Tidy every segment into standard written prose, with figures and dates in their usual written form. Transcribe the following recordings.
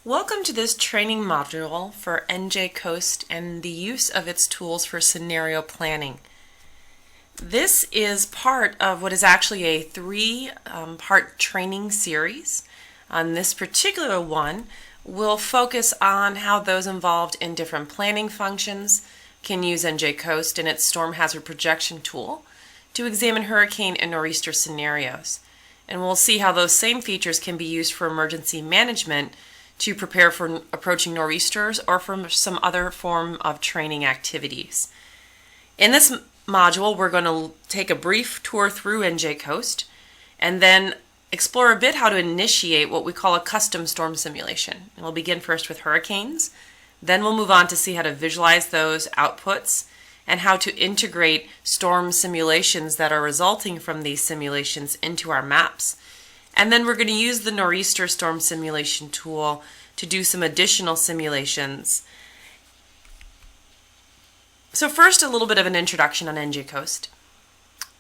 Welcome to this training module for NJcoast and the use of its tools for scenario planning. This is part of what is actually a three-part training series. On this particular one, we'll focus on how those involved in different planning functions can use NJcoast and its storm hazard projection tool to examine hurricane and nor'easter scenarios. And we'll see how those same features can be used for emergency management to prepare for approaching nor'easters or for some other form of training activities. In this module, we're going to take a brief tour through NJcoast and then explore a bit how to initiate what we call a custom storm simulation. And we'll begin first with hurricanes, then we'll move on to see how to visualize those outputs and how to integrate storm simulations that are resulting from these simulations into our maps. And then we're going to use the nor'easter storm simulation tool to do some additional simulations. So first, a little bit of an introduction on NJcoast.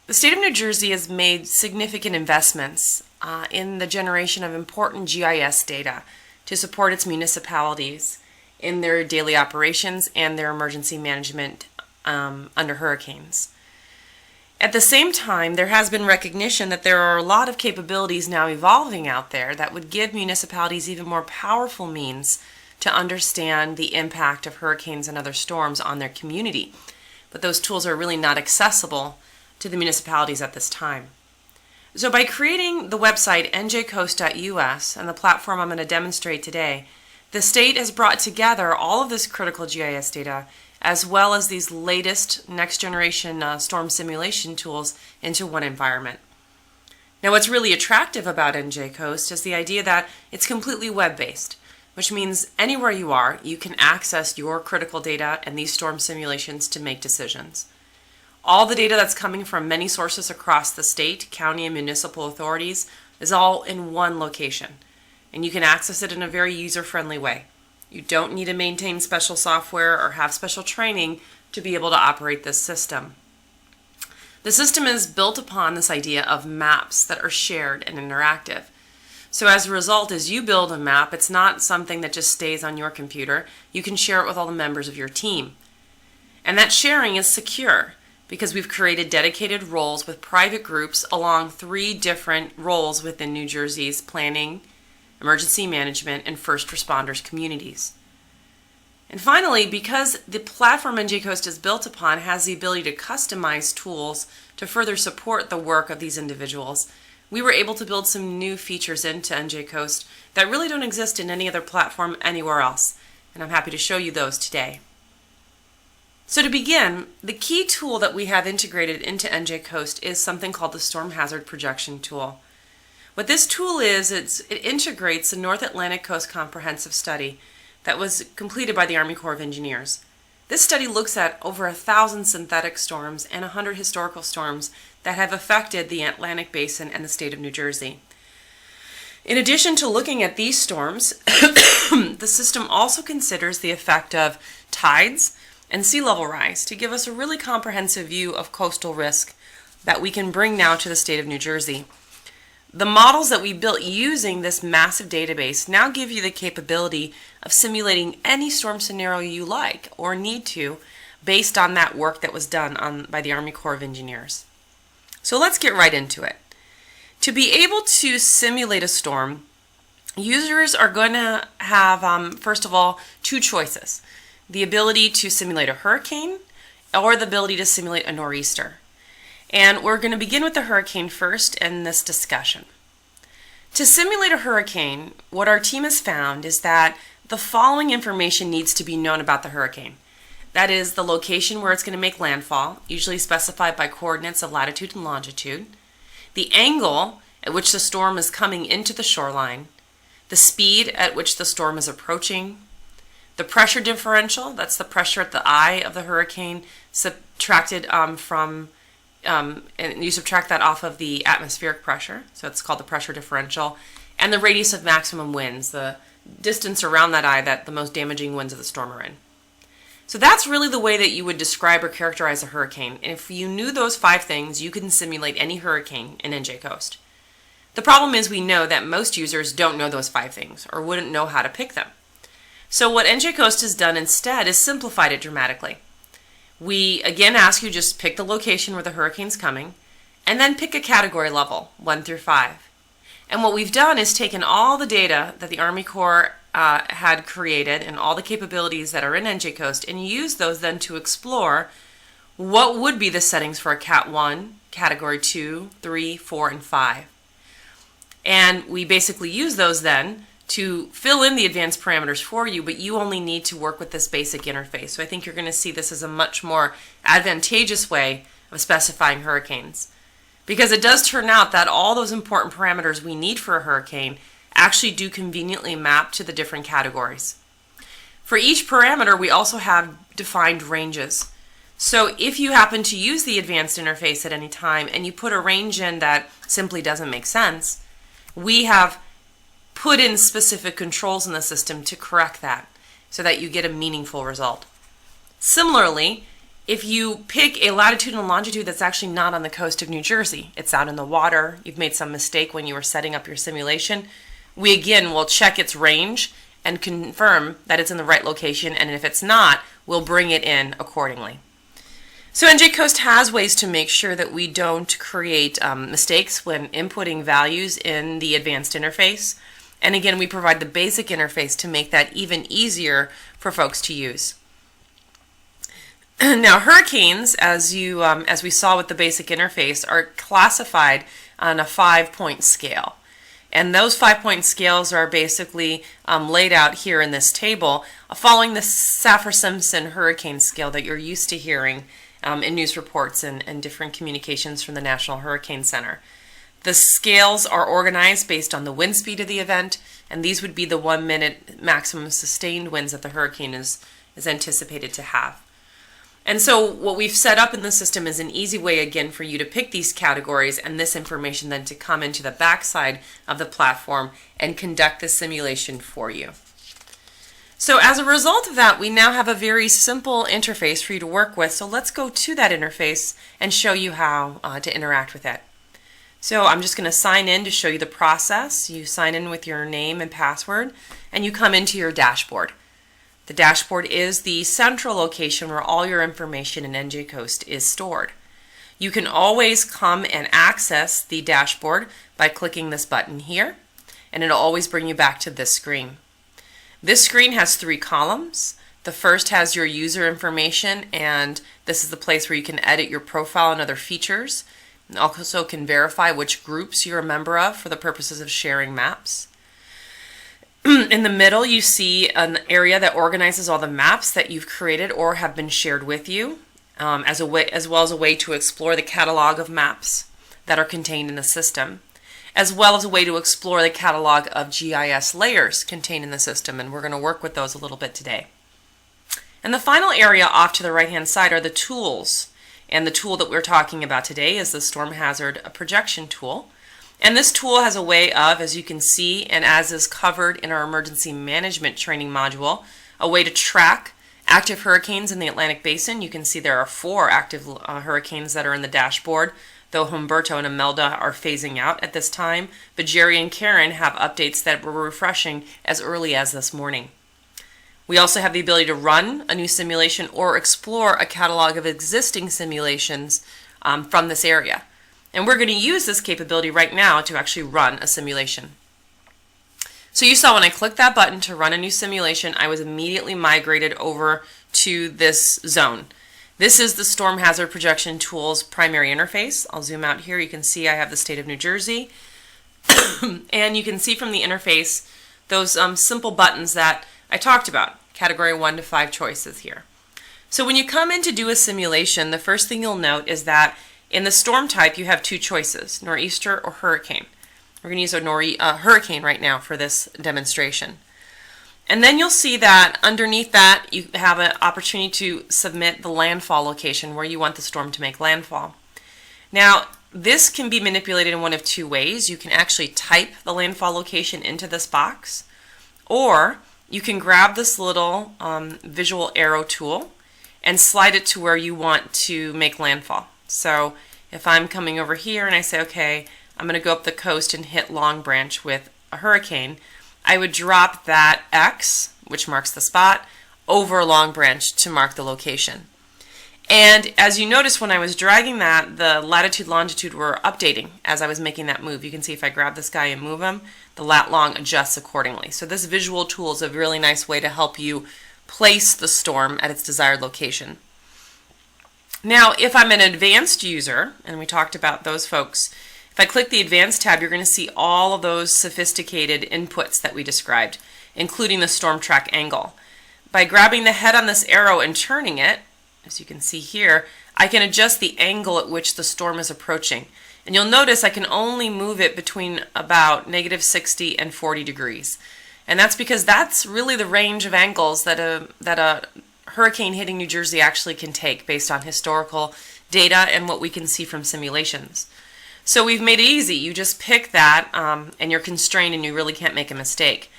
The state of New Jersey has made significant investments in the generation of important GIS data to support its municipalities in their daily operations and their emergency management under hurricanes. At the same time, there has been recognition that there are a lot of capabilities now evolving out there that would give municipalities even more powerful means to understand the impact of hurricanes and other storms on their community. But those tools are really not accessible to the municipalities at this time. So by creating the website NJcoast.us and the platform I'm going to demonstrate today, the state has brought together all of this critical GIS data as well as these latest next generation storm simulation tools into one environment. Now, what's really attractive about NJcoast is the idea that it's completely web-based, which means anywhere you are, you can access your critical data and these storm simulations to make decisions. All the data that's coming from many sources across the state, county, and municipal authorities is all in one location, and you can access it in a very user-friendly way. You don't need to maintain special software or have special training to be able to operate this system. The system is built upon this idea of maps that are shared and interactive. So as a result, as you build a map, it's not something that just stays on your computer. You can share it with all the members of your team. And that sharing is secure because we've created dedicated roles with private groups along three different roles within New Jersey's planning, emergency management, and first responders communities. And finally, because the platform NJcoast is built upon has the ability to customize tools to further support the work of these individuals, we were able to build some new features into NJcoast that really don't exist in any other platform anywhere else, and I'm happy to show you those today. So to begin, the key tool that we have integrated into NJcoast is something called the Storm Hazard Projection tool. What this tool is, it integrates the North Atlantic Coast Comprehensive Study that was completed by the Army Corps of Engineers. This study looks at over 1,000 synthetic storms and 100 historical storms that have affected the Atlantic Basin and the state of New Jersey. In addition to looking at these storms, the system also considers the effect of tides and sea level rise to give us a really comprehensive view of coastal risk that we can bring now to the state of New Jersey. The models that we built using this massive database now give you the capability of simulating any storm scenario you like or need to based on that work that was done by the Army Corps of Engineers. So let's get right into it. To be able to simulate a storm, users are going to have, first of all, two choices. The ability to simulate a hurricane or the ability to simulate a nor'easter. And we're going to begin with the hurricane first in this discussion. To simulate a hurricane, what our team has found is that the following information needs to be known about the hurricane. That is the location where it's going to make landfall, usually specified by coordinates of latitude and longitude, the angle at which the storm is coming into the shoreline, the speed at which the storm is approaching, the pressure differential, that's the pressure at the eye of the hurricane subtracted and you subtract that off of the atmospheric pressure, so it's called the pressure differential, and the radius of maximum winds, the distance around that eye that the most damaging winds of the storm are in. So that's really the way that you would describe or characterize a hurricane. And if you knew those 5 things, you can simulate any hurricane in NJcoast. The problem is we know that most users don't know those 5 things or wouldn't know how to pick them. So what NJcoast has done instead is simplified it dramatically. We again ask you just pick the location where the hurricane's coming and then pick a category level, 1 through 5. And what we've done is taken all the data that the Army Corps had created and all the capabilities that are in NJcoast and use those then to explore what would be the settings for a Cat 1, Category 2, 3, 4, and 5. And we basically use those then to fill in the advanced parameters for you, but you only need to work with this basic interface. So I think you're going to see this as a much more advantageous way of specifying hurricanes. Because it does turn out that all those important parameters we need for a hurricane actually do conveniently map to the different categories. For each parameter, we also have defined ranges. So if you happen to use the advanced interface at any time and you put a range in that simply doesn't make sense, we have put in specific controls in the system to correct that so that you get a meaningful result. Similarly, if you pick a latitude and longitude that's actually not on the coast of New Jersey, it's out in the water, you've made some mistake when you were setting up your simulation, we again will check its range and confirm that it's in the right location, and if it's not, we'll bring it in accordingly. So NJcoast has ways to make sure that we don't create mistakes when inputting values in the advanced interface. And again, we provide the basic interface to make that even easier for folks to use. Now, hurricanes, as we saw with the basic interface, are classified on a 5-point scale. And those 5-point scales are basically laid out here in this table, following the Saffir-Simpson hurricane scale that you're used to hearing in news reports and different communications from the National Hurricane Center. The scales are organized based on the wind speed of the event, and these would be the 1-minute maximum sustained winds that the hurricane is anticipated to have. And so what we've set up in the system is an easy way again for you to pick these categories and this information then to come into the backside of the platform and conduct the simulation for you. So as a result of that, we now have a very simple interface for you to work with. So let's go to that interface and show you how to interact with it. So I'm just going to sign in to show you the process. You sign in with your name and password, and you come into your dashboard. The dashboard is the central location where all your information in NJcoast is stored. You can always come and access the dashboard by clicking this button here, and it'll always bring you back to this screen. This screen has 3 columns. The first has your user information, and this is the place where you can edit your profile and other features. And also can verify which groups you're a member of for the purposes of sharing maps. In the middle, you see an area that organizes all the maps that you've created or have been shared with you, as well as a way to explore the catalog of maps that are contained in the system, as well as a way to explore the catalog of GIS layers contained in the system, and we're going to work with those a little bit today. And the final area off to the right-hand side are the tools. And the tool that we're talking about today is the Storm Hazard Projection tool. And this tool has a way of, as you can see, and as is covered in our emergency management training module, a way to track active hurricanes in the Atlantic Basin. You can see there are 4 active hurricanes that are in the dashboard, though Humberto and Imelda are phasing out at this time. But Jerry and Karen have updates that we're refreshing as early as this morning. We also have the ability to run a new simulation or explore a catalog of existing simulations from this area. And we're going to use this capability right now to actually run a simulation. So you saw when I clicked that button to run a new simulation, I was immediately migrated over to this zone. This is the Storm Hazard Projection tool's primary interface. I'll zoom out here. You can see I have the state of New Jersey. And you can see from the interface those simple buttons that I talked about, category 1 to 5 choices here. So when you come in to do a simulation, the first thing you'll note is that in the storm type you have 2 choices, nor'easter or hurricane. We're going to use a hurricane right now for this demonstration. And then you'll see that underneath that you have an opportunity to submit the landfall location where you want the storm to make landfall. Now, this can be manipulated in one of 2 ways. You can actually type the landfall location into this box, or you can grab this little visual arrow tool and slide it to where you want to make landfall. So if I'm coming over here and I say, okay, I'm going to go up the coast and hit Long Branch with a hurricane, I would drop that X, which marks the spot, over Long Branch to mark the location. And as you notice, when I was dragging that, the latitude, longitude were updating as I was making that move. You can see if I grab this guy and move him, the lat long adjusts accordingly. So this visual tool is a really nice way to help you place the storm at its desired location. Now, if I'm an advanced user, and we talked about those folks, if I click the Advanced tab, you're going to see all of those sophisticated inputs that we described, including the storm track angle. By grabbing the head on this arrow and turning it, as you can see here, I can adjust the angle at which the storm is approaching. And you'll notice I can only move it between about -60 and 40 degrees. And that's because that's really the range of angles that a hurricane hitting New Jersey actually can take based on historical data and what we can see from simulations. So we've made it easy. You just pick that and you're constrained and you really can't make a mistake.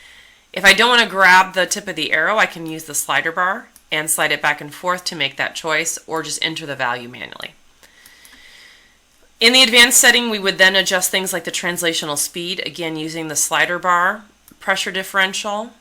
If I don't want to grab the tip of the arrow, I can use the slider bar and slide it back and forth to make that choice, or just enter the value manually. In the advanced setting, we would then adjust things like the translational speed, again using the slider bar, pressure differential,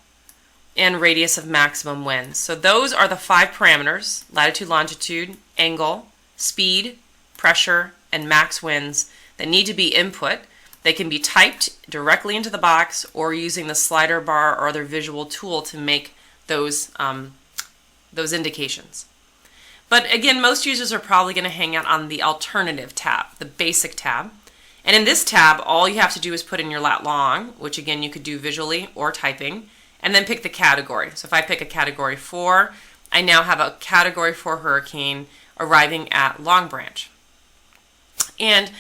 and radius of maximum wind. So those are the 5 parameters: latitude, longitude, angle, speed, pressure, and max winds that need to be input. They can be typed directly into the box or using the slider bar or other visual tool to make those indications. But again, most users are probably going to hang out on the alternative tab, the basic tab. And in this tab, all you have to do is put in your lat long, which again you could do visually or typing, and then pick the category. So if I pick a category 4, I now have a category 4 hurricane arriving at Long Branch. And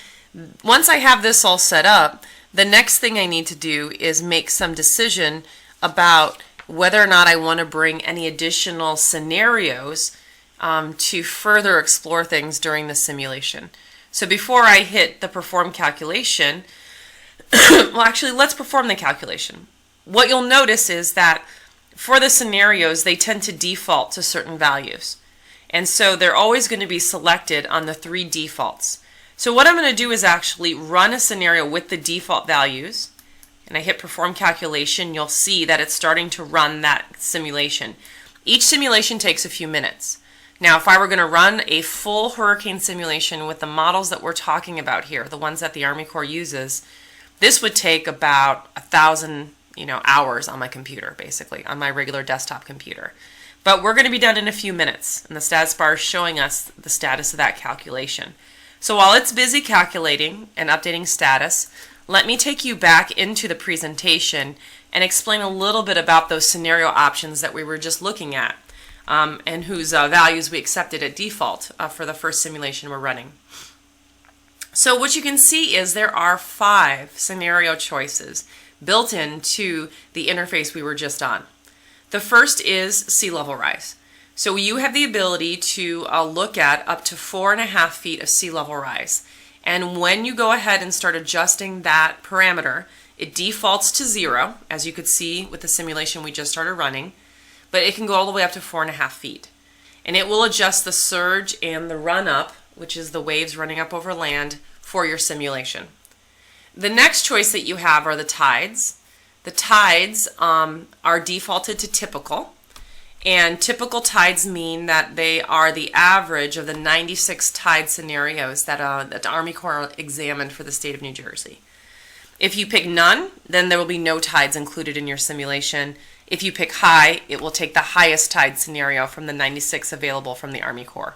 once I have this all set up, the next thing I need to do is make some decision about whether or not I want to bring any additional scenarios to further explore things during the simulation. So before I hit the perform calculation, well actually let's perform the calculation. What you'll notice is that for the scenarios they tend to default to certain values. And so they're always going to be selected on the 3 defaults. So what I'm going to do is actually run a scenario with the default values, and I hit perform calculation. You'll see that it's starting to run that simulation. Each simulation takes a few minutes. Now if I were going to run a full hurricane simulation with the models that we're talking about here, the ones that the Army Corps uses, this would take about 1,000 hours on my computer, basically, on my regular desktop computer. But we're going to be done in a few minutes, and the status bar is showing us the status of that calculation. So while it's busy calculating and updating status, let me take you back into the presentation and explain a little bit about those scenario options that we were just looking at and whose values we accepted at default for the first simulation we're running. So what you can see is there are 5 scenario choices built into the interface we were just on. The first is sea level rise. So you have the ability to look at up to 4.5 feet of sea level rise. And when you go ahead and start adjusting that parameter, it defaults to 0, as you could see with the simulation we just started running, but it can go all the way up to 4.5 feet. And it will adjust the surge and the run up, which is the waves running up over land, for your simulation. The next choice that you have are the tides. The tides are defaulted to typical. And typical tides mean that they are the average of the 96 tide scenarios that the Army Corps examined for the state of New Jersey. If you pick none, then there will be no tides included in your simulation. If you pick high, it will take the highest tide scenario from the 96 available from the Army Corps.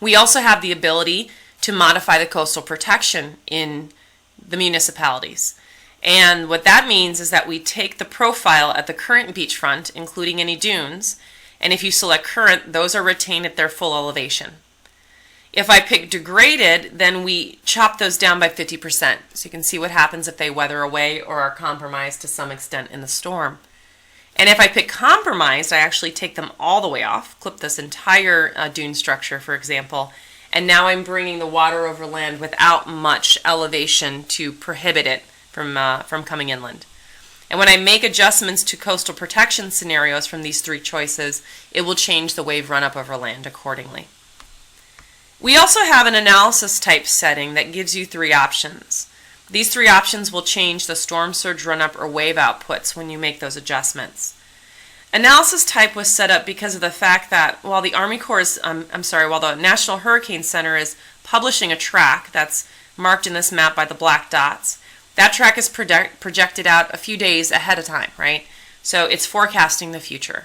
We also have the ability to modify the coastal protection in the municipalities. And what that means is that we take the profile at the current beachfront, including any dunes, and if you select current, those are retained at their full elevation. If I pick degraded, then we chop those down by 50%. So you can see what happens if they weather away or are compromised to some extent in the storm. And if I pick compromised, I actually take them all the way off, clip this entire dune structure, for example, and now I'm bringing the water over land without much elevation to prohibit it from coming inland. And when I make adjustments to coastal protection scenarios from these 3 choices, it will change the wave run up over land accordingly. We also have an analysis type setting that gives you 3 options. These 3 options will change the storm surge run-up or wave outputs when you make those adjustments. Analysis type was set up because of the fact that while the Army Corps is, while the National Hurricane Center is publishing a track that's marked in this map by the black dots, that track is projected out a few days ahead of time, right? So it's forecasting the future.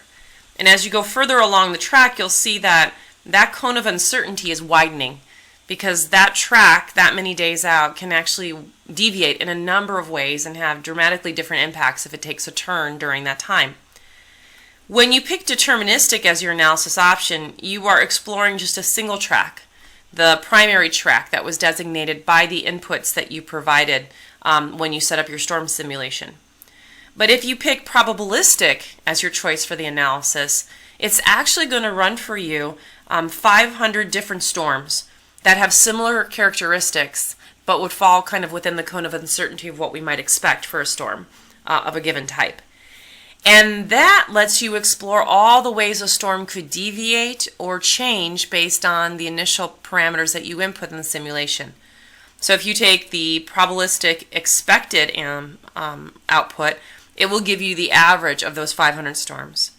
And as you go further along the track, you'll see that that cone of uncertainty is widening because that track, that many days out, can actually deviate in a number of ways and have dramatically different impacts if it takes a turn during that time. When you pick deterministic as your analysis option, you are exploring just a single track, the primary track that was designated by the inputs that you provided when you set up your storm simulation. But if you pick probabilistic as your choice for the analysis, it's actually going to run for you 500 different storms that have similar characteristics but would fall kind of within the cone of uncertainty of what we might expect for a storm of a given type. And that lets you explore all the ways a storm could deviate or change based on the initial parameters that you input in the simulation. So if you take the probabilistic expected output, it will give you the average of those 500 storms.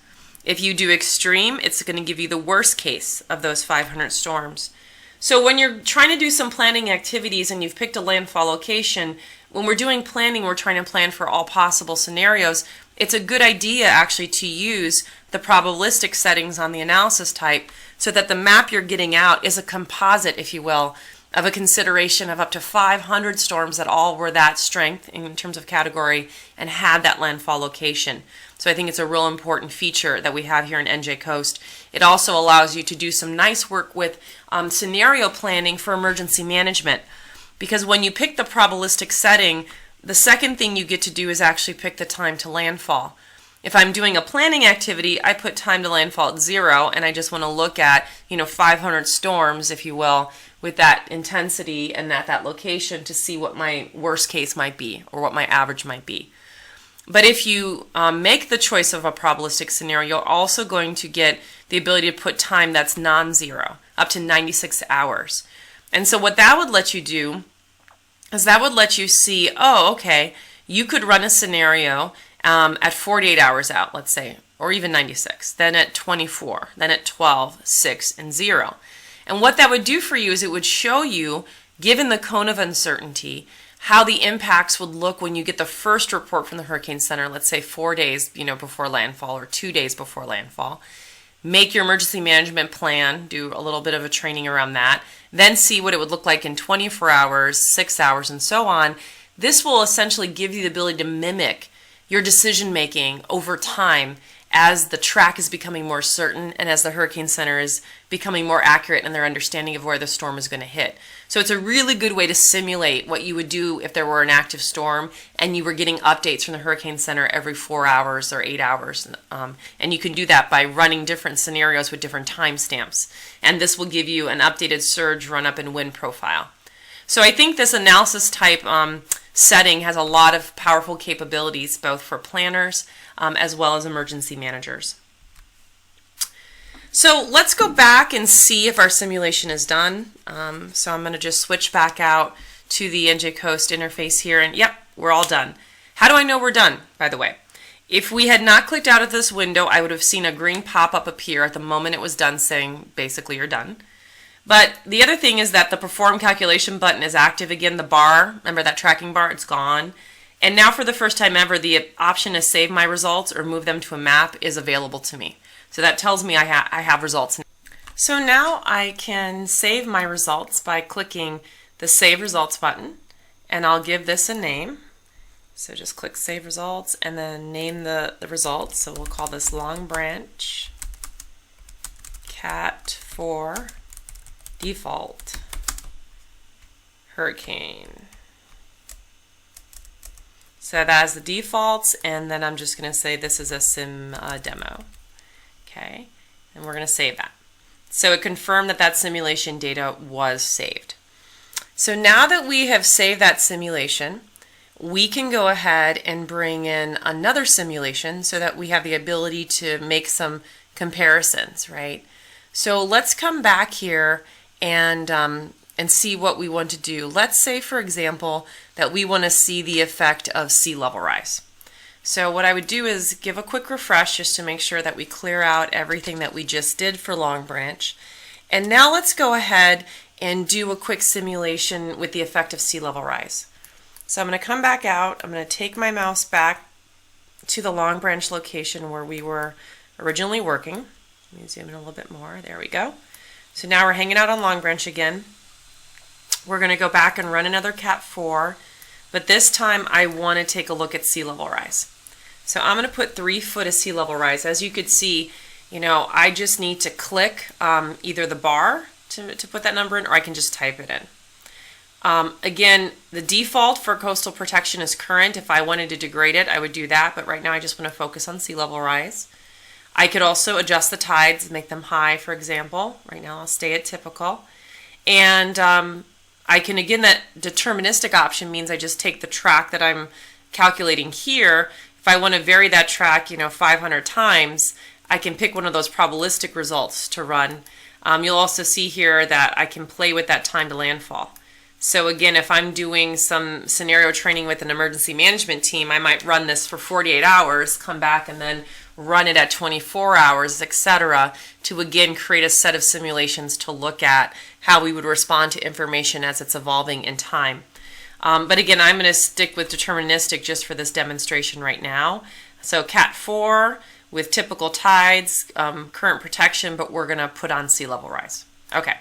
If you do extreme, it's going to give you the worst case of those 500 storms. So when you're trying to do some planning activities and you've picked a landfall location, when we're doing planning, we're trying to plan for all possible scenarios. It's a good idea actually to use the probabilistic settings on the analysis type so that the map you're getting out is a composite, if you will, of a consideration of up to 500 storms that all were that strength in terms of category and had that landfall location. So I think it's a real important feature that we have here in NJcoast. It also allows you to do some nice work with scenario planning for emergency management, because when you pick the probabilistic setting, the second thing you get to do is actually pick the time to landfall. If I'm doing a planning activity, I put time to landfall at 0, and I just want to look at 500 storms, if you will, with that intensity and at that location to see what my worst case might be or what my average might be. But if you make the choice of a probabilistic scenario, you're also going to get the ability to put time that's non-zero, up to 96 hours. And so what that would let you do is that would let you see, oh, okay, you could run a scenario at 48 hours out, let's say, or even 96, then at 24, then at 12, 6, and 0. And what that would do for you is it would show you, given the cone of uncertainty, how the impacts would look when you get the first report from the Hurricane Center, let's say 4 days before landfall or 2 days before landfall. Make your emergency management plan, do a little bit of a training around that, then see what it would look like in 24 hours, 6 hours, and so on. This will essentially give you the ability to mimic your decision making over time as the track is becoming more certain and as the Hurricane Center is becoming more accurate in their understanding of where the storm is going to hit. So it's a really good way to simulate what you would do if there were an active storm and you were getting updates from the Hurricane Center every 4 hours or 8 hours. And you can do that by running different scenarios with different timestamps. And this will give you an updated surge, run-up, and wind profile. So I think this analysis type setting has a lot of powerful capabilities both for planners as well as emergency managers. So let's go back and see if our simulation is done. So I'm going to just switch back out to the NJcoast interface here, and yep, we're all done. How do I know we're done, by the way? If we had not clicked out of this window, I would have seen a green pop-up appear at the moment it was done saying basically you're done. But the other thing is that the perform calculation button is active again. The bar, remember that tracking bar, it's gone. And now for the first time ever, the option to save my results or move them to a map is available to me. So that tells me I have results. So now I can save my results by clicking the Save Results button, and I'll give this a name. So just click Save Results and then name the results. So we'll call this Long Branch Cat 4 Default Hurricane. So that is the defaults, and then I'm just going to say this is a sim demo. Okay, and we're going to save that. So it confirmed that that simulation data was saved. So now that we have saved that simulation, we can go ahead and bring in another simulation so that we have the ability to make some comparisons, right? So let's come back here and see what we want to do. Let's say, for example, that we want to see the effect of sea level rise. So what I would do is give a quick refresh just to make sure that we clear out everything that we just did for Long Branch. And now let's go ahead and do a quick simulation with the effect of sea level rise. So I'm going to come back out. I'm going to take my mouse back to the Long Branch location where we were originally working. Let me zoom in a little bit more. There we go. So now we're hanging out on Long Branch again. We're going to go back and run another Cat 4, but this time I want to take a look at sea level rise. So I'm going to put 3 foot of sea level rise. As you could see, I just need to click either the bar to put that number in, or I can just type it in. Again, the default for coastal protection is current. If I wanted to degrade it, I would do that, but right now I just want to focus on sea level rise. I could also adjust the tides, make them high, for example. Right now I'll stay at typical. And I can, again, that deterministic option means I just take the track that I'm calculating here. If I want to vary that track, 500 times, I can pick one of those probabilistic results to run. You'll also see here that I can play with that time to landfall. So again, if I'm doing some scenario training with an emergency management team, I might run this for 48 hours, come back and then run it at 24 hours, etc., to again create a set of simulations to look at how we would respond to information as it's evolving in time. But again, I'm going to stick with deterministic just for this demonstration right now. So Cat 4 with typical tides, current protection, but we're going to put on sea level rise. Okay.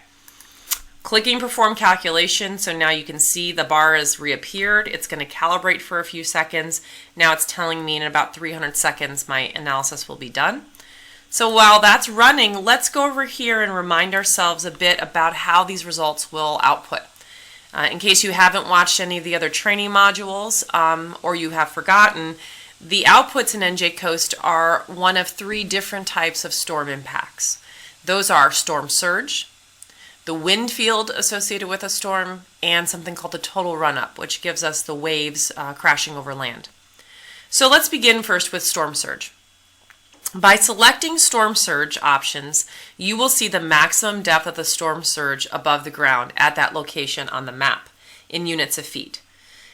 Clicking perform calculation, so now you can see the bar has reappeared. It's going to calibrate for a few seconds. Now it's telling me in about 300 seconds my analysis will be done. So while that's running, let's go over here and remind ourselves a bit about how these results will output. In case you haven't watched any of the other training modules or you have forgotten, the outputs in NJcoast are one of 3 different types of storm impacts. Those are storm surge, the wind field associated with a storm, and something called the total run-up, which gives us the waves crashing over land. So let's begin first with storm surge. By selecting storm surge options, you will see the maximum depth of the storm surge above the ground at that location on the map in units of feet.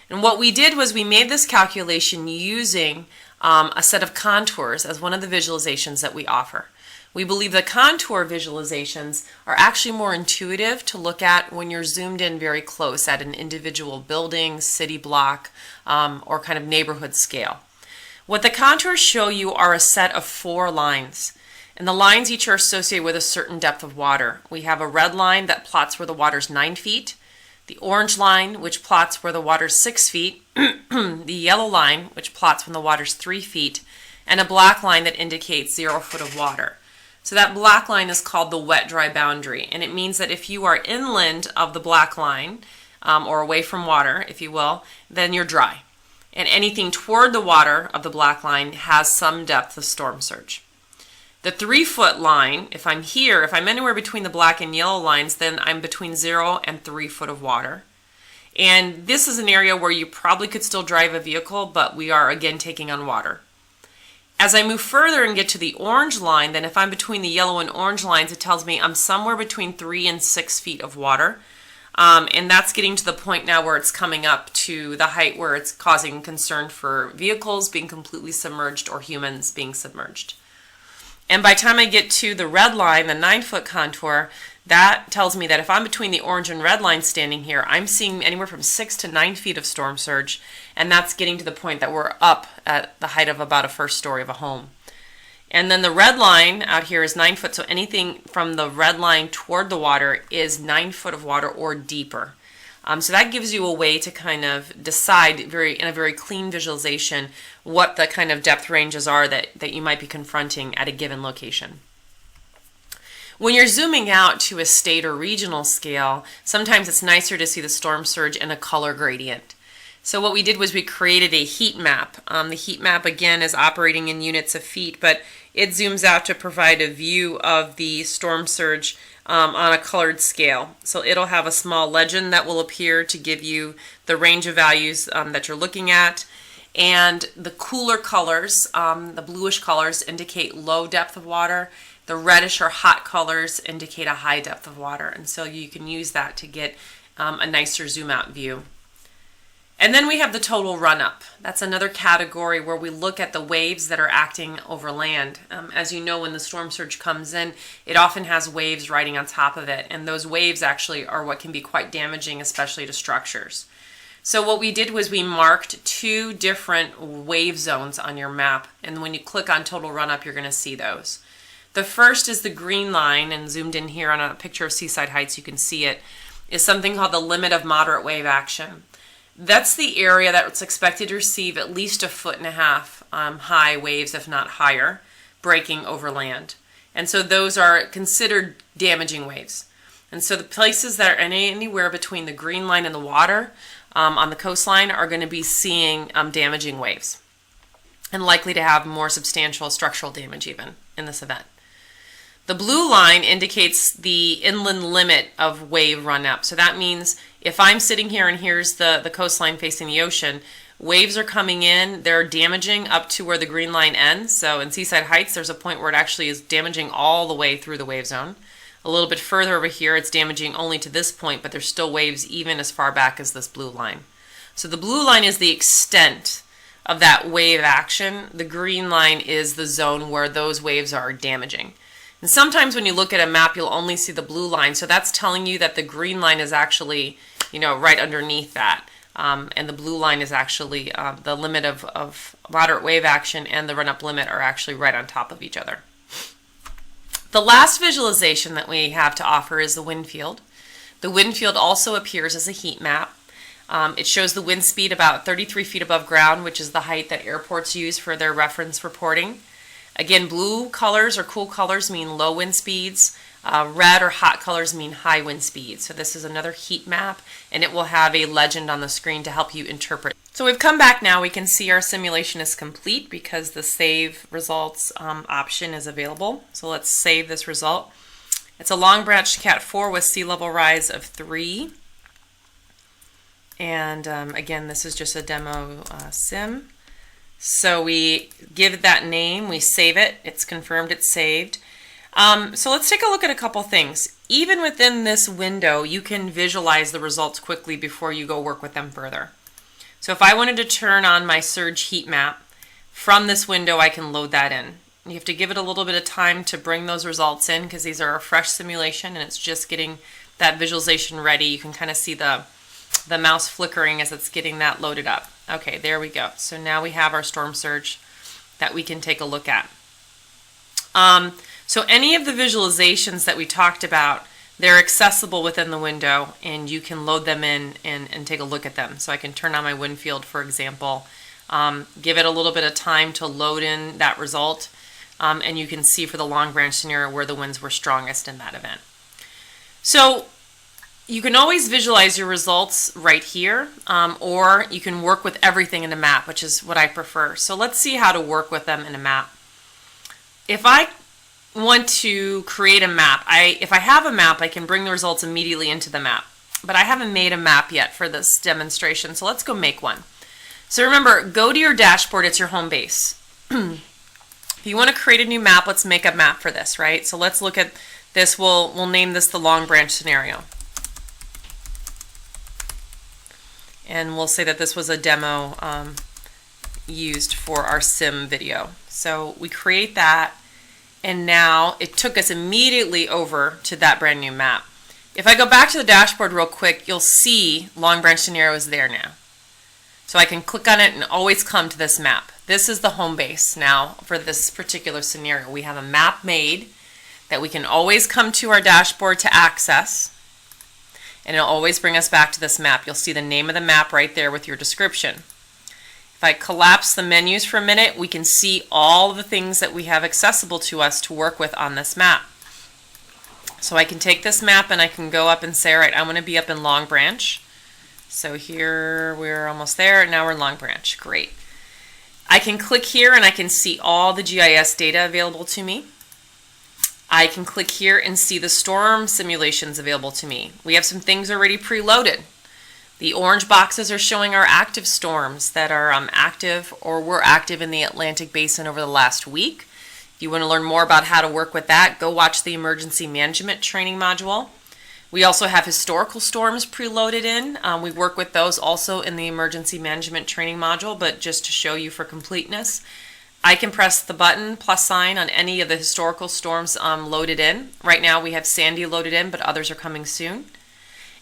And what we did was we made this calculation using a set of contours as one of the visualizations that we offer. We believe the contour visualizations are actually more intuitive to look at when you're zoomed in very close at an individual building, city block, or kind of neighborhood scale. What the contours show you are a set of 4 lines, and the lines each are associated with a certain depth of water. We have a red line that plots where the water's 9 feet, the orange line which plots where the water's 6 feet, the yellow line which plots when the water's 3 feet, and a black line that indicates 0 foot of water. So that black line is called the wet-dry boundary, and it means that if you are inland of the black line, or away from water, if you will, then you're dry. And anything toward the water of the black line has some depth of storm surge. The 3 foot line, if I'm here, if I'm anywhere between the black and yellow lines, then I'm between 0 and 3 foot of water. And this is an area where you probably could still drive a vehicle, but we are again taking on water. As I move further and get to the orange line, then if I'm between the yellow and orange lines, it tells me I'm somewhere between 3 and 6 feet of water. And that's getting to the point now where it's coming up to the height where it's causing concern for vehicles being completely submerged or humans being submerged. And by the time I get to the red line, the 9 foot contour, that tells me that if I'm between the orange and red line standing here, I'm seeing anywhere from 6 to 9 feet of storm surge, and that's getting to the point that we're up at the height of about a first story of a home. And then the red line out here is 9 foot, so anything from the red line toward the water is 9 foot of water or deeper. So that gives you a way to kind of decide in a very clean visualization what the kind of depth ranges are that you might be confronting at a given location. When you're zooming out to a state or regional scale, sometimes it's nicer to see the storm surge in a color gradient. So what we did was we created a heat map. The heat map again is operating in units of feet, but it zooms out to provide a view of the storm surge on a colored scale. So it'll have a small legend that will appear to give you the range of values that you're looking at. And the cooler colors, the bluish colors, indicate low depth of water. The reddish or hot colors indicate a high depth of water, and so you can use that to get a nicer zoom out view. And then we have the total run-up. That's another category where we look at the waves that are acting over land. As you know, when the storm surge comes in, it often has waves riding on top of it, and those waves actually are what can be quite damaging, especially to structures. So what we did was we marked 2 different wave zones on your map, and when you click on total run-up, you're going to see those. The first is the green line, and zoomed in here on a picture of Seaside Heights, you can see it, is something called the limit of moderate wave action. That's the area that's expected to receive at least 1.5 feet high waves, if not higher, breaking over land. And so those are considered damaging waves. And so the places that are anywhere between the green line and the water on the coastline are going to be seeing damaging waves, and likely to have more substantial structural damage even in this event. The blue line indicates the inland limit of wave run-up. So that means if I'm sitting here and here's the coastline facing the ocean, waves are coming in, they're damaging up to where the green line ends. So in Seaside Heights, there's a point where it actually is damaging all the way through the wave zone. A little bit further over here, it's damaging only to this point, but there's still waves even as far back as this blue line. So the blue line is the extent of that wave action. The green line is the zone where those waves are damaging. And sometimes when you look at a map, you'll only see the blue line. So that's telling you that the green line is actually, right underneath that. And the blue line is actually the limit of moderate wave action, and the run-up limit are actually right on top of each other. The last visualization that we have to offer is the wind field. The wind field also appears as a heat map. It shows the wind speed about 33 feet above ground, which is the height that airports use for their reference reporting. Again, blue colors or cool colors mean low wind speeds. Red or hot colors mean high wind speeds. So this is another heat map, and it will have a legend on the screen to help you interpret. So we've come back now. We can see our simulation is complete because the save results option is available. So let's save this result. It's a Long Branch Cat 4 with sea level rise of 3. And again, this is just a demo sim. So we give it that name, we save it, it's confirmed it's saved. So let's take a look at a couple things. Even within this window, you can visualize the results quickly before you go work with them further. So if I wanted to turn on my surge heat map, from this window I can load that in. You have to give it a little bit of time to bring those results in because these are a fresh simulation and it's just getting that visualization ready. You can kind of see the mouse flickering as it's getting that loaded up. Okay, there we go. So now we have our storm surge that we can take a look at. So any of the visualizations that we talked about, they're accessible within the window, and you can load them in and take a look at them. So I can turn on my wind field, for example, give it a little bit of time to load in that result, and you can see for the Long Branch scenario where the winds were strongest in that event. So you can always visualize your results right here, or you can work with everything in a map, which is what I prefer. So let's see how to work with them in a map. If I want to create a map, if I have a map, I can bring the results immediately into the map. But I haven't made a map yet for this demonstration, so let's go make one. So remember, go to your dashboard, it's your home base. If you want to create a new map, let's make a map for this, right? So let's look at this, we'll name this the Long Branch scenario. And we'll say that this was a demo used for our sim video. So we create that, and now it took us immediately over to that brand new map. If I go back to the dashboard real quick, you'll see Long Branch scenario is there now. So I can click on it and always come to this map. This is the home base now for this particular scenario. We have a map made that we can always come to our dashboard to access. And it'll always bring us back to this map. You'll see the name of the map right there with your description. If I collapse the menus for a minute, we can see all the things that we have accessible to us to work with on this map. So I can take this map and I can go up and say, all right, I want to be up in Long Branch. So here we're almost there, and now we're in Long Branch. Great. I can click here and I can see all the GIS data available to me. I can click here and see the storm simulations available to me. We have some things already preloaded. The orange boxes are showing our active storms that are active or were active in the Atlantic Basin over the last week. If you want to learn more about how to work with that, go watch the emergency management training module. We also have historical storms preloaded in. We work with those also in the emergency management training module, but just to show you for completeness, I can press the button plus sign on any of the historical storms loaded in. Right now we have Sandy loaded in, but others are coming soon.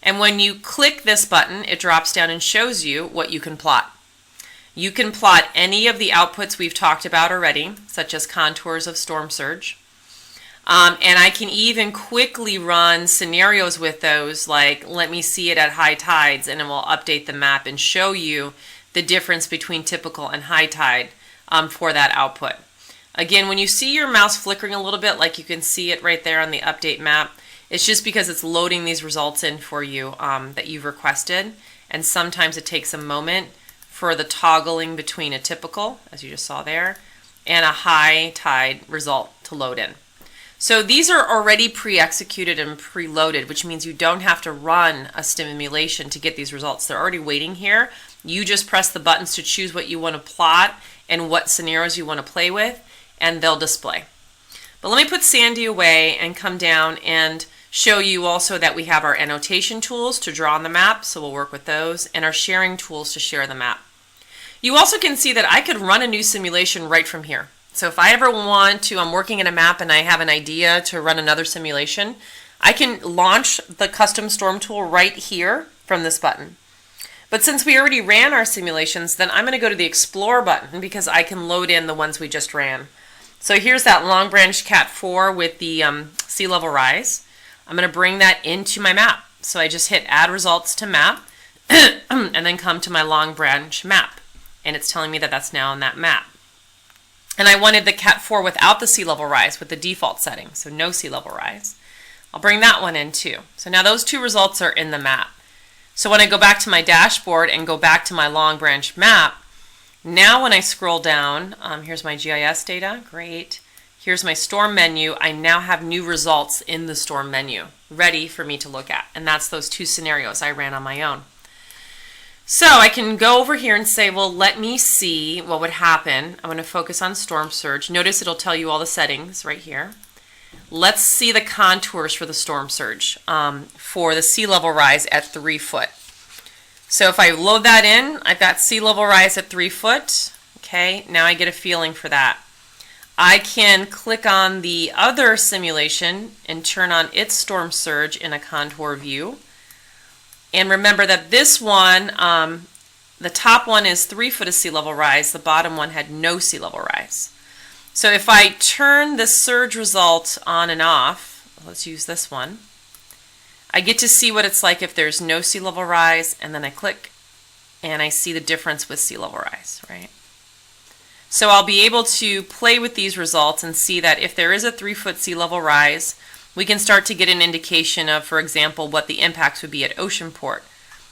And when you click this button, it drops down and shows you what you can plot. You can plot any of the outputs we've talked about already, such as contours of storm surge. And I can even quickly run scenarios with those, like let me see it at high tides, and it will update the map and show you the difference between typical and high tide for that output. Again, when you see your mouse flickering a little bit, like you can see it right there on the update map, it's just because it's loading these results in for you that you've requested, and sometimes it takes a moment for the toggling between a typical, as you just saw there, and a high tide result to load in. So these are already pre-executed and preloaded, which means you don't have to run a simulation to get these results. They're already waiting here. You just press the buttons to choose what you want to plot and what scenarios you want to play with, and they'll display. But let me put Sandy away and come down and show you also that we have our annotation tools to draw on the map, so we'll work with those, and our sharing tools to share the map. You also can see that I could run a new simulation right from here. So if I ever want to, I'm working in a map and I have an idea to run another simulation, I can launch the custom storm tool right here from this button. But since we already ran our simulations, then I'm going to go to the Explore button because I can load in the ones we just ran. So here's that Long Branch Cat 4 with the sea level rise. I'm going to bring that into my map. So I just hit Add Results to Map and then come to my Long Branch map. And it's telling me that that's now in that map. And I wanted the Cat 4 without the sea level rise with the default setting, so no sea level rise. I'll bring that one in too. So now those two results are in the map. So when I go back to my dashboard and go back to my Long Branch map, now when I scroll down, here's my GIS data, great. Here's my storm menu. I now have new results in the storm menu ready for me to look at. And that's those two scenarios I ran on my own. So I can go over here and say, well, let me see what would happen. I'm going to focus on storm surge. Notice it'll tell you all the settings right here. Let's see the contours for the storm surge for the sea level rise at 3 foot. So if I load that in, I've got sea level rise at 3 foot. Okay, now I get a feeling for that. I can click on the other simulation and turn on its storm surge in a contour view. And remember that this one, the top one is 3 foot of sea level rise, the bottom one had no sea level rise. So if I turn the surge result on and off, let's use this one, I get to see what it's like if there's no sea level rise, and then I click and I see the difference with sea level rise, right? So I'll be able to play with these results and see that if there is a 3 foot sea level rise, we can start to get an indication of, for example, what the impacts would be at Oceanport.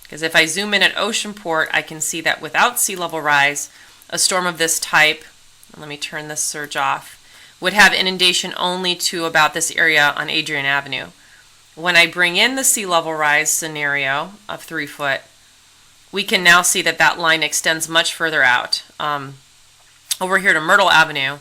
Because if I zoom in at Oceanport, I can see that without sea level rise, a storm of this type, let me turn this surge off, would have inundation only to about this area on Adrian Avenue. When I bring in the sea level rise scenario of 3 foot, we can now see that that line extends much further out over here to Myrtle Avenue.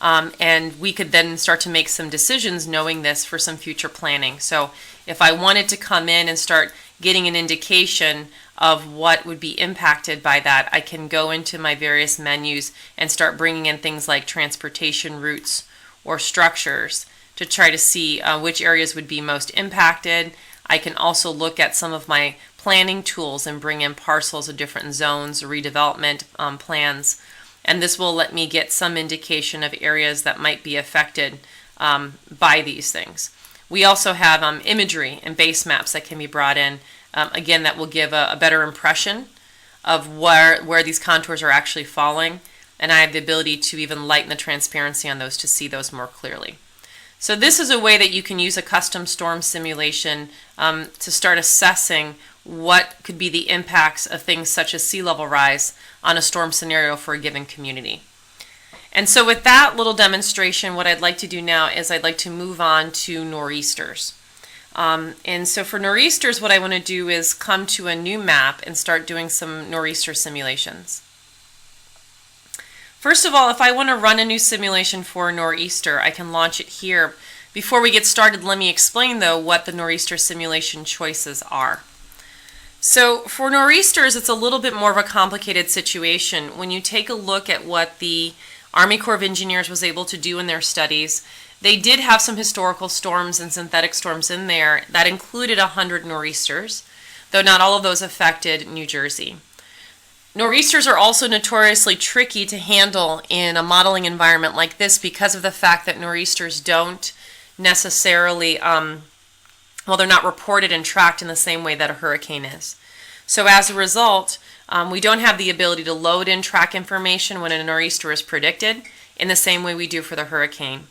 And we could then start to make some decisions knowing this for some future planning. So if I wanted to come in and start getting an indication of what would be impacted by that, I can go into my various menus and start bringing in things like transportation routes or structures to try to see which areas would be most impacted. I can also look at some of my planning tools and bring in parcels of different zones, redevelopment plans. And this will let me get some indication of areas that might be affected by these things. We also have imagery and base maps that can be brought in, again, that will give a better impression of where these contours are actually falling. And I have the ability to even lighten the transparency on those to see those more clearly. So this is a way that you can use a custom storm simulation to start assessing what could be the impacts of things such as sea level rise on a storm scenario for a given community. And so with that little demonstration, what I'd like to do now is I'd like to move on to nor'easters. And so for nor'easters, what I want to do is come to a new map and start doing some nor'easter simulations. First of all, if I want to run a new simulation for a nor'easter, I can launch it here. Before we get started, let me explain though what the nor'easter simulation choices are. So for nor'easters, it's a little bit more of a complicated situation. When you take a look at what the Army Corps of Engineers was able to do in their studies, they did have some historical storms and synthetic storms in there that included 100 nor'easters, though not all of those affected New Jersey. Nor'easters are also notoriously tricky to handle in a modeling environment like this because of the fact that nor'easters don't necessarily, they're not reported and tracked in the same way that a hurricane is. So as a result, we don't have the ability to load in track information when a nor'easter is predicted in the same way we do for the hurricane.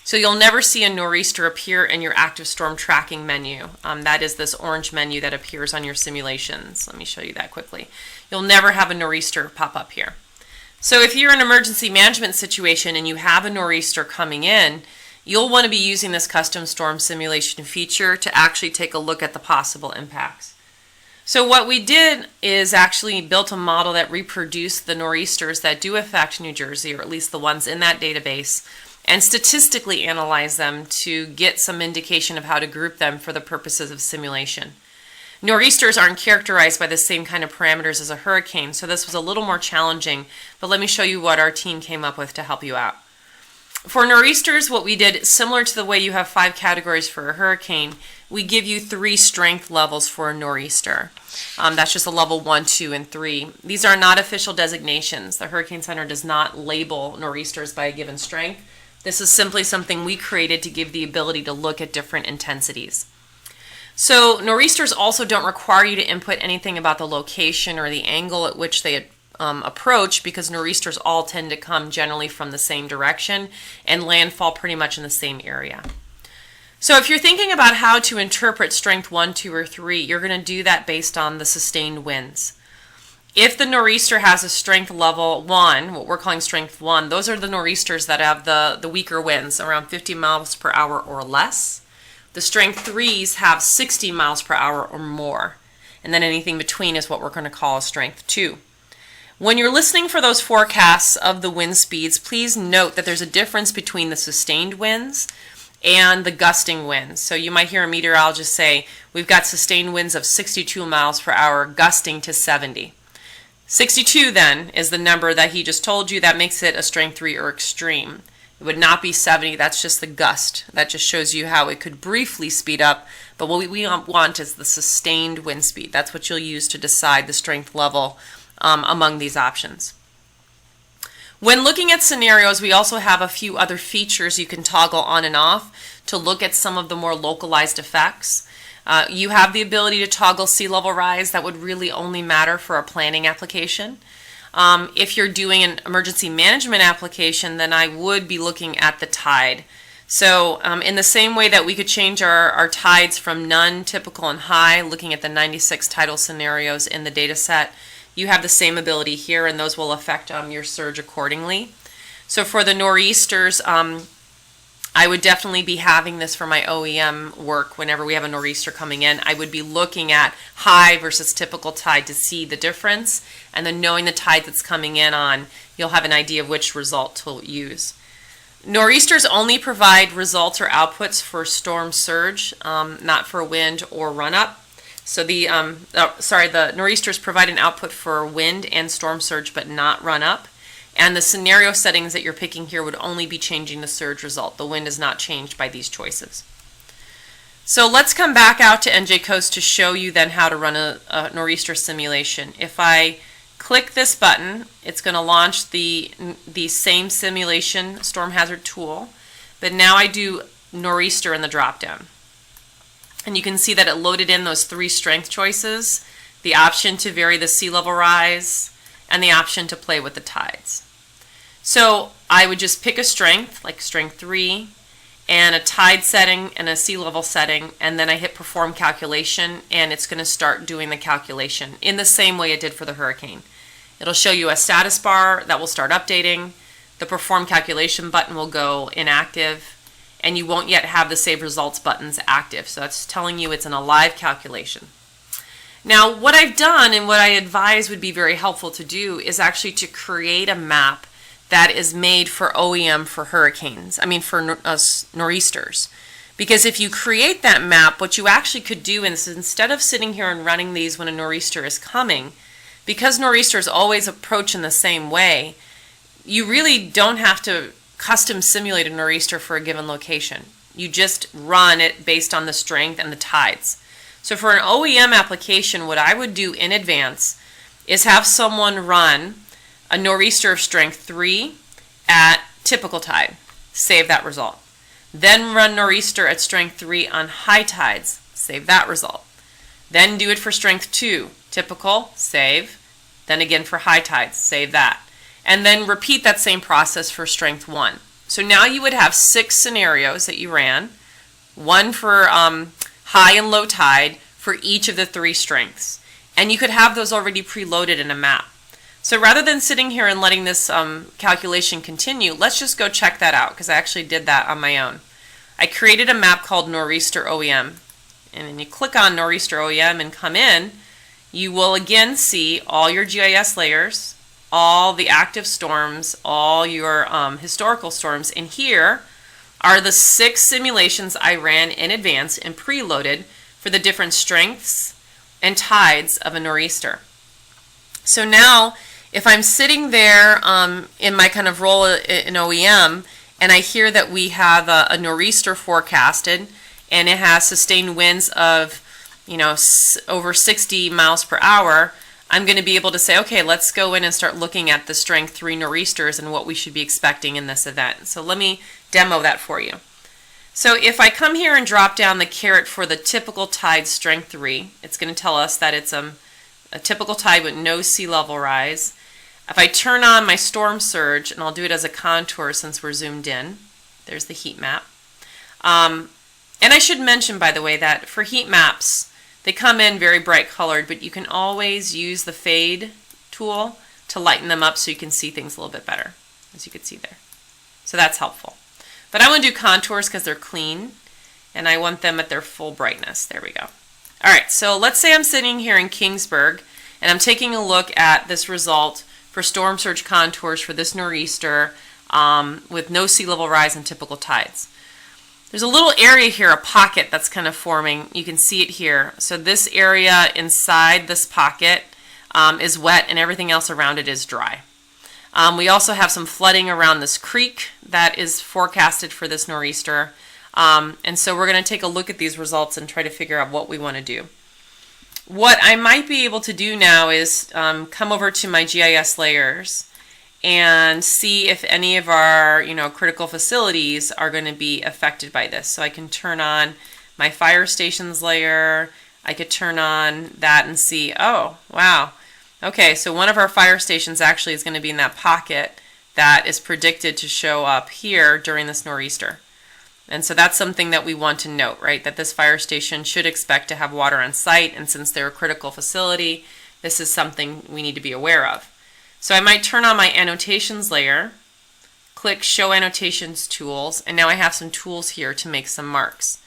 So you'll never see a nor'easter appear in your active storm tracking menu. That is this orange menu that appears on your simulations. Let me show you that quickly. You'll never have a nor'easter pop up here. So if you're in an emergency management situation and you have a nor'easter coming in, you'll want to be using this custom storm simulation feature to actually take a look at the possible impacts. So what we did is actually built a model that reproduced the nor'easters that do affect New Jersey, or at least the ones in that database, and statistically analyze them to get some indication of how to group them for the purposes of simulation. Nor'easters aren't characterized by the same kind of parameters as a hurricane, so this was a little more challenging, but let me show you what our team came up with to help you out. For nor'easters, what we did, similar to the way you have 5 categories for a hurricane, we give you 3 strength levels for a nor'easter. That's just a level 1, 2, and 3. These are not official designations. The Hurricane Center does not label nor'easters by a given strength. This is simply something we created to give the ability to look at different intensities. So nor'easters also don't require you to input anything about the location or the angle at which they approach, because nor'easters all tend to come generally from the same direction and landfall pretty much in the same area. So if you're thinking about how to interpret strength 1, 2, or 3, you're going to do that based on the sustained winds. If the nor'easter has a strength level 1, what we're calling strength 1, those are the nor'easters that have the weaker winds, around 50 miles per hour or less. The strength 3s have 60 miles per hour or more. And then anything between is what we're going to call a strength 2. When you're listening for those forecasts of the wind speeds, please note that there's a difference between the sustained winds and the gusting winds. So you might hear a meteorologist say, we've got sustained winds of 62 miles per hour, gusting to 70. 62 then is the number that he just told you. That makes it a strength 3 or extreme. It would not be 70, that's just the gust. That just shows you how it could briefly speed up, but what we want is the sustained wind speed. That's what you'll use to decide the strength level among these options. When looking at scenarios, we also have a few other features you can toggle on and off to look at some of the more localized effects. You have the ability to toggle sea level rise. That would really only matter for a planning application. If you're doing an emergency management application, then I would be looking at the tide. So in the same way that we could change our tides from none, typical, and high, looking at the 96 tidal scenarios in the data set, you have the same ability here, and those will affect your surge accordingly. So for the nor'easters, I would definitely be having this for my OEM work. Whenever we have a nor'easter coming in, I would be looking at high versus typical tide to see the difference, and then knowing the tide that's coming in on, you'll have an idea of which result to use. Nor'easters only provide results or outputs for storm surge, not for wind or run-up. So the nor'easters provide an output for wind and storm surge, but not run-up. And the scenario settings that you're picking here would only be changing the surge result. The wind is not changed by these choices. So let's come back out to NJcoast to show you then how to run a nor'easter simulation. If I click this button, it's going to launch the same simulation storm hazard tool, but now I do nor'easter in the drop-down. And you can see that it loaded in those 3 strength choices, the option to vary the sea level rise, and the option to play with the tides. So I would just pick a strength, like strength 3, and a tide setting and a sea level setting, and then I hit perform calculation, and it's going to start doing the calculation in the same way it did for the hurricane. It'll show you a status bar that will start updating. The perform calculation button will go inactive, and you won't yet have the save results buttons active. So that's telling you it's in a live calculation. Now what I've done, and what I advise would be very helpful to do, is actually to create a map that is made for OEM for hurricanes, for nor'easters. Because if you create that map, what you actually could do is, instead of sitting here and running these when a nor'easter is coming, because nor'easters always approach in the same way, you really don't have to custom simulate a nor'easter for a given location. You just run it based on the strength and the tides. So for an OEM application, what I would do in advance is have someone run a nor'easter of strength 3 at typical tide. Save that result. Then run nor'easter at strength 3 on high tides. Save that result. Then do it for strength 2. Typical, save. Then again for high tides, save that. And then repeat that same process for strength 1. So now you would have 6 scenarios that you ran, one for high and low tide for each of the 3 strengths. And you could have those already preloaded in a map. So rather than sitting here and letting this calculation continue, let's just go check that out, because I actually did that on my own. I created a map called Nor'easter OEM. And when you click on Nor'easter OEM and come in, you will again see all your GIS layers, all the active storms, all your historical storms. And here are the 6 simulations I ran in advance and preloaded for the different strengths and tides of a nor'easter. So now, if I'm sitting there in my kind of role in OEM, and I hear that we have a nor'easter forecasted, and it has sustained winds of, over 60 miles per hour, I'm going to be able to say, okay, let's go in and start looking at the strength 3 nor'easters and what we should be expecting in this event. So let me demo that for you. So if I come here and drop down the caret for the typical tide strength 3, it's going to tell us that it's a typical tide with no sea level rise. If I turn on my storm surge, and I'll do it as a contour since we're zoomed in, there's the heat map. And I should mention, by the way, that for heat maps, they come in very bright colored, but you can always use the fade tool to lighten them up so you can see things a little bit better, as you can see there. So that's helpful. But I want to do contours because they're clean, and I want them at their full brightness. There we go. All right, so let's say I'm sitting here in Kingsburg, and I'm taking a look at this result for storm surge contours for this nor'easter with no sea level rise and typical tides. There's a little area here, a pocket that's kind of forming. You can see it here. So this area inside this pocket is wet, and everything else around it is dry. We also have some flooding around this creek that is forecasted for this nor'easter. And so we're going to take a look at these results and try to figure out what we want to do. What I might be able to do now is come over to my GIS layers and see if any of our critical facilities are going to be affected by this. So I can turn on my fire stations layer. I could turn on that and see, oh, wow. Okay, so one of our fire stations actually is going to be in that pocket that is predicted to show up here during this nor'easter. And so that's something that we want to note, right? That this fire station should expect to have water on site, and since they're a critical facility, this is something we need to be aware of. So I might turn on my annotations layer, click Show Annotations Tools, and now I have some tools here to make some marks.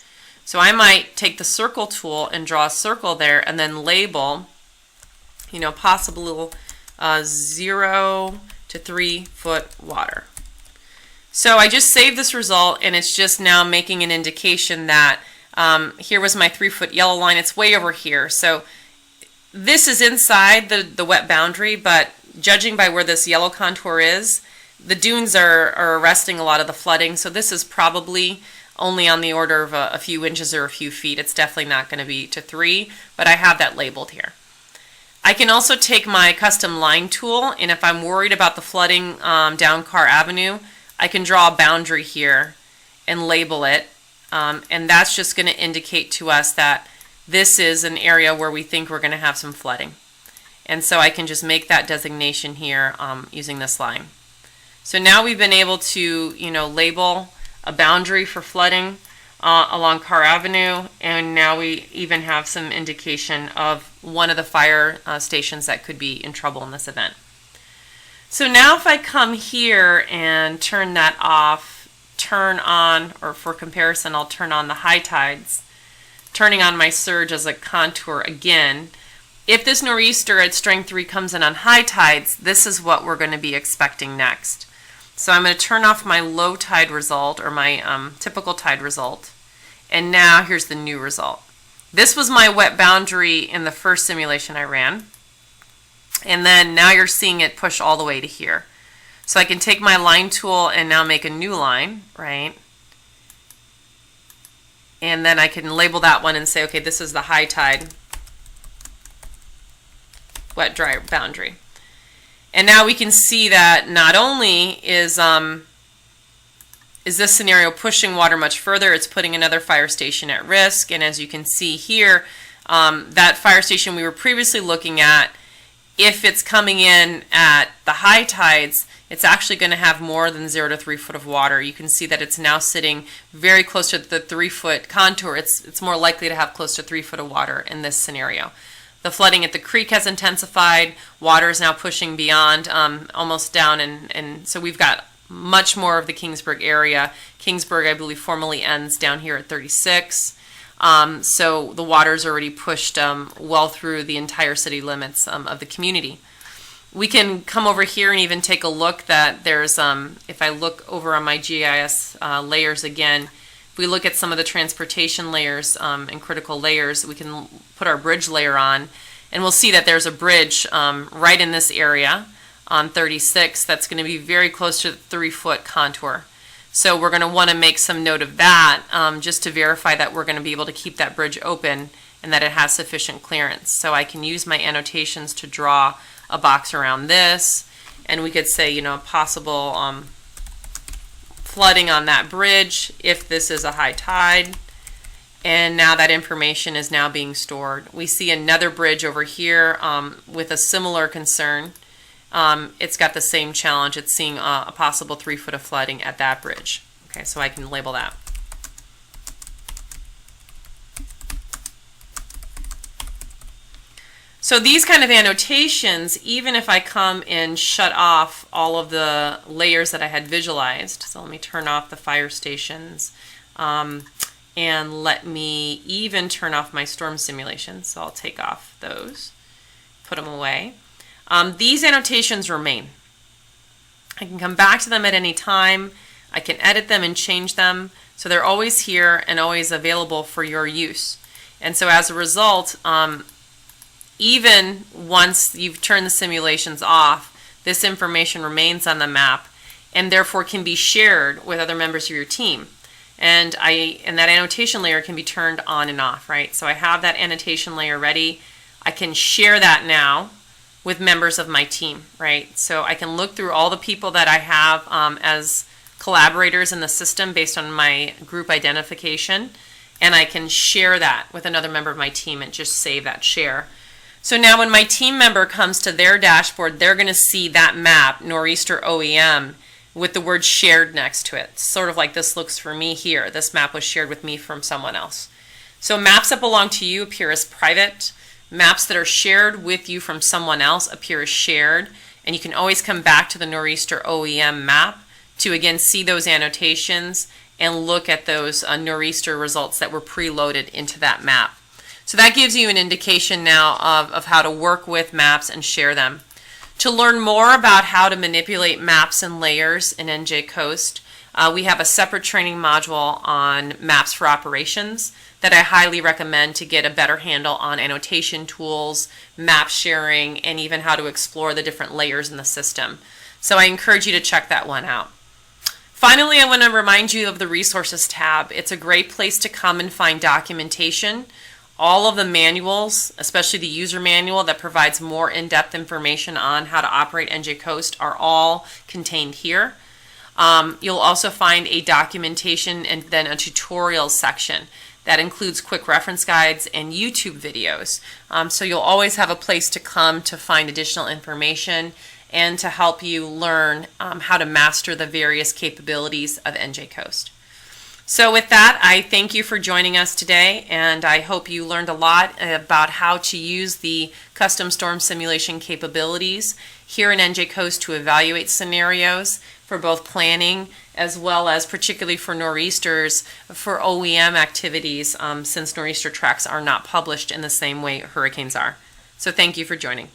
So I might take the circle tool and draw a circle there and then label, possible 0 to 3 foot water. So I just saved this result, and it's just now making an indication that here was my 3 foot yellow line. It's way over here. So this is inside the wet boundary, but judging by where this yellow contour is, the dunes are arresting a lot of the flooding. So this is probably only on the order of a few inches or a few feet. It's definitely not going to be to 3, but I have that labeled here. I can also take my custom line tool, and if I'm worried about the flooding down Carr Avenue, I can draw a boundary here and label it, and that's just going to indicate to us that this is an area where we think we're going to have some flooding. And so I can just make that designation here using this line. So now we've been able to, label a boundary for flooding along Carr Avenue, and now we even have some indication of one of the fire stations that could be in trouble in this event. So now if I come here and turn that off, turn on, or for comparison, I'll turn on the high tides, turning on my surge as a contour again. If this nor'easter at strength 3 comes in on high tides, this is what we're going to be expecting next. So I'm going to turn off my low tide result, or my typical tide result. And now here's the new result. This was my wet boundary in the first simulation I ran. And then now you're seeing it push all the way to here. So I can take my line tool and now make a new line, right? And then I can label that one and say, okay, this is the high tide wet dry boundary. And now we can see that not only is this scenario pushing water much further, it's putting another fire station at risk. And as you can see here, that fire station we were previously looking at, if it's coming in at the high tides, it's actually going to have more than 0 to 3 foot of water. You can see that it's now sitting very close to the 3 foot contour. It's more likely to have close to 3 foot of water in this scenario. The flooding at the creek has intensified. Water is now pushing beyond, almost down, and so we've got much more of the Kingsburg area. Kingsburg, I believe, formally ends down here at 36. So the water's already pushed well through the entire city limits of the community. We can come over here and even take a look that there's, if I look over on my GIS layers again, if we look at some of the transportation layers and critical layers, we can put our bridge layer on, and we'll see that there's a bridge right in this area on 36 that's going to be very close to the 3 foot contour. So we're going to want to make some note of that just to verify that we're going to be able to keep that bridge open and that it has sufficient clearance. So I can use my annotations to draw a box around this, and we could say, you know, possible flooding on that bridge if this is a high tide. And now that information is now being stored. We see another bridge over here with a similar concern. It's got the same challenge. It's seeing a possible 3 foot of flooding at that bridge. Okay, so I can label that. So these kind of annotations, even if I come and shut off all of the layers that I had visualized, so let me turn off the fire stations, and let me even turn off my storm simulations. So I'll take off those, put them away. These annotations remain. I can come back to them at any time. I can edit them and change them. So they're always here and always available for your use. And so as a result, even once you've turned the simulations off, this information remains on the map and therefore can be shared with other members of your team. And that annotation layer can be turned on and off, right? So I have that annotation layer ready. I can share that now with members of my team, right? So I can look through all the people that I have as collaborators in the system based on my group identification, and I can share that with another member of my team and just save that share. So now when my team member comes to their dashboard, they're going to see that map, Nor'easter OEM, with the word shared next to it. Sort of like this looks for me here. This map was shared with me from someone else. So maps that belong to you appear as private. Maps that are shared with you from someone else appear as shared. And you can always come back to the Nor'easter OEM map to again see those annotations and look at those Nor'easter results that were preloaded into that map. So that gives you an indication now of how to work with maps and share them. To learn more about how to manipulate maps and layers in NJcoast, we have a separate training module on maps for operations that I highly recommend to get a better handle on annotation tools, map sharing, and even how to explore the different layers in the system. So I encourage you to check that one out. Finally, I want to remind you of the Resources tab. It's a great place to come and find documentation. All of the manuals, especially the user manual that provides more in-depth information on how to operate NJcoast, are all contained here. You'll also find a documentation and then a tutorials section that includes quick reference guides and YouTube videos. So you'll always have a place to come to find additional information and to help you learn how to master the various capabilities of NJcoast. So with that, I thank you for joining us today, and I hope you learned a lot about how to use the custom storm simulation capabilities here in NJcoast to evaluate scenarios for both planning as well as particularly for nor'easters for OEM activities since nor'easter tracks are not published in the same way hurricanes are. So thank you for joining.